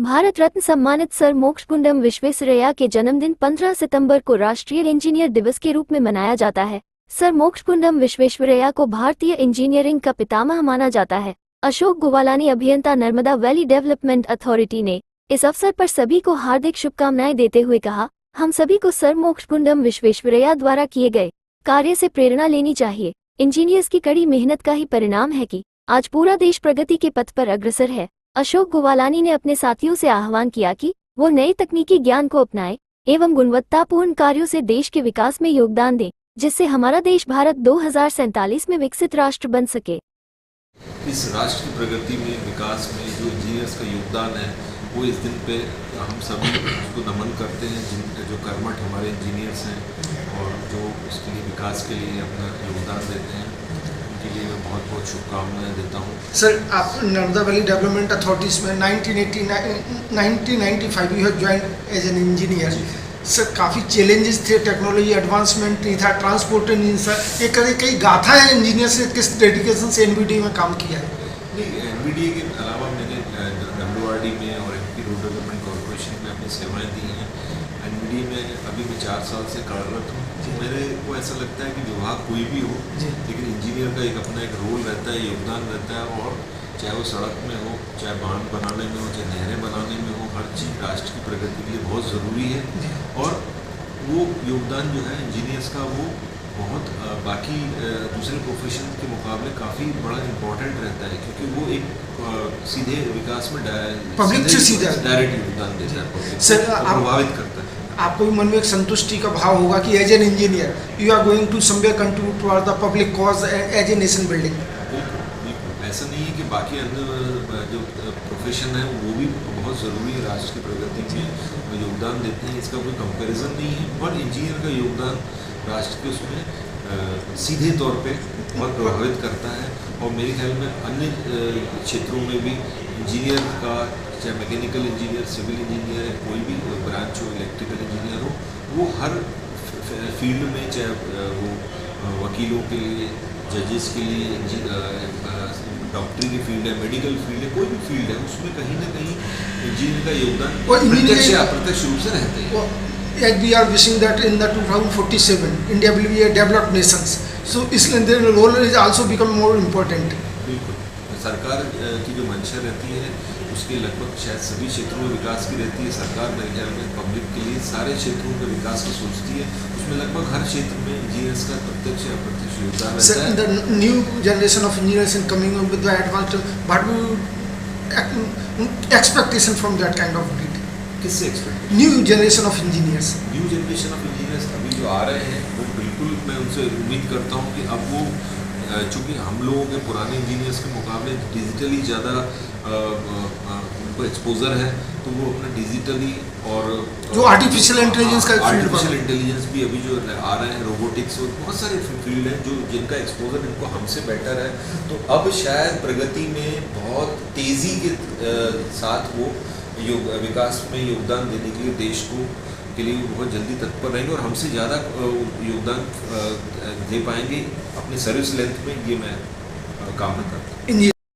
भारत रत्न सम्मानित सर मोक्षगुंडम विश्वेश्वरैया के जन्मदिन 15 सितंबर को राष्ट्रीय इंजीनियर दिवस के रूप में मनाया जाता है। सर मोक्षगुंडम विश्वेश्वरैया को भारतीय इंजीनियरिंग का पितामह माना जाता है। अशोक गुवालानी, अभियंता, नर्मदा वैली डेवलपमेंट अथॉरिटी ने इस अवसर पर सभी को हार्दिक शुभकामनाएं देते हुए कहा, हम सभी को सर मोक्षगुंडम विश्वेश्वरैया द्वारा किए गए कार्य से प्रेरणा लेनी चाहिए। इंजीनियर्स की कड़ी मेहनत का ही परिणाम है कि आज पूरा देश प्रगति के पथ पर अग्रसर है। अशोक गुवालानी ने अपने साथियों से आह्वान किया कि वो नए तकनीकी ज्ञान को अपनाएं एवं गुणवत्तापूर्ण कार्यों से देश के विकास में योगदान दें, जिससे हमारा देश भारत 2047 में विकसित राष्ट्र बन सके। इस राष्ट्र की प्रगति में, विकास में जो इंजीनियर्स का योगदान है, वो इस दिन पे हम सभी उसको नमन करते हैं, जिन जो कर्मठ हमारे इंजीनियर्स हैं और जो उसके लिए विकास के लिए अपना योगदान देते हैं, उनके लिए मैं बहुत बहुत शुभकामनाएं देता हूँ। सर, आप नर्मदा वैली डेवलपमेंट अथॉरिटीज़ में 1995 you have joined as an engineer. Sir, काफ़ी चैलेंजेस थे, टेक्नोलॉजी एडवांसमेंट नहीं था, ट्रांसपोर्ट नहीं था। ये कई गाथा है इंजीनियर से किस डेडिकेशन से एनवीडीए में काम किया है? नहीं, एनवीडीए के अलावा मैंने डब्ल्यूआरडी में और एमपी रोड डेवलपमेंट कॉर्पोरेशन में अपनी सेवाएं दी हैं। एनवीडीए में अभी मैं 4 साल से कार्यरत हूँ। तो मेरे को ऐसा लगता है कि विभाग कोई भी हो, लेकिन इंजीनियर का एक अपना एक रोल रहता है, योगदान रहता है, और चाहे वो सड़क में हो, चाहे बांध बनाने में हो, चाहे नहरें बनाने में हो, हर चीज़ राष्ट्र की प्रगति के लिए बहुत ज़रूरी है। और वो योगदान जो है इंजीनियर्स का, वो बहुत बाकी दूसरे प्रोफेशन के मुकाबले काफ़ी बड़ा इम्पोर्टेंट रहता है, क्योंकि वो एक सीधे विकास में पब्लिक से सीधा डायरेक्ट योगदान देता है, पब्लिक सर, प्रभावित करता है। आपको भी मन में एक संतुष्टि का भाव होगा कि as an engineer you are going to somewhere contribute toward the public cause as a nation building. बिल्कुल ऐसा नहीं है कि बाकी अन्य जो प्रोफेशन है वो भी बहुत ज़रूरी है, राष्ट्र की प्रगति में योगदान देते हैं, इसका कोई कंपैरिजन नहीं है, पर इंजीनियर का योगदान राष्ट्र के उसमें सीधे तौर पे बहुत प्रभावित करता है। और मेरे ख्याल में अन्य क्षेत्रों में भी इंजीनियर का, चाहे मैकेनिकल इंजीनियर, सिविल इंजीनियर है, कोई भी ब्रांच हो, इलेक्ट्रिकल इंजीनियर हो, वो हर फील्ड में, चाहे वो वकीलों के लिए, जजेस के लिए, डॉक्टरी की फील्ड है, मेडिकल फील्ड है, कोई भी फील्ड है, उसमें कहीं ना कहीं इंजीनियर का योगदान प्रत्यक्ष या अप्रत्यक्ष रूप से रहते हैं। As we are wishing that in the 2047 India will be a developed nation, so इसलिए their role is also become more important. बिल्कुल, सरकार की जो मंशा रहती है उसके लगभग शायद सभी क्षेत्रों में विकास की रहती है। सरकार मेरे ख्याल में पब्लिक के लिए सारे क्षेत्रों के विकास की सोचती है, उसमें लगभग हर क्षेत्र में इंजीनियर्स का प्रत्यक्ष या अप्रत्यक्ष योगदान रहता है। The new generation of engineers in coming up with the advanced, but expectation from that kind of breed. किससे expect? New generation of engineers. New generation of engineers अभी जो आ रहे हैं, वो बिल्कुल मैं उनसे उम्मीद करता हूँ कि अब वो, चूँकि हम लोगों के पुराने इंजीनियर्स के मुकाबले डिजिटली ज़्यादा उनको एक्सपोजर है, तो वो अपना डिजिटली और जो आर्टिफिशियल इंटेलिजेंस का आर्टिफिशियल इंटेलिजेंस भी अभी जो आ रहे हैं, रोबोटिक्स और बहुत सारे फील्ड हैं जो जिनका एक्सपोजर इनको हमसे बेटर है। तो अब शायद प्रगति में बहुत तेज़ी के साथ वो विकास में योगदान देने के लिए देश को के लिए बहुत जल्दी तत्पर रहेंगे और हमसे ज़्यादा योगदान दे पाएंगे अपने सर्विस लेंथ में, ये मैं कामना करता हूँ।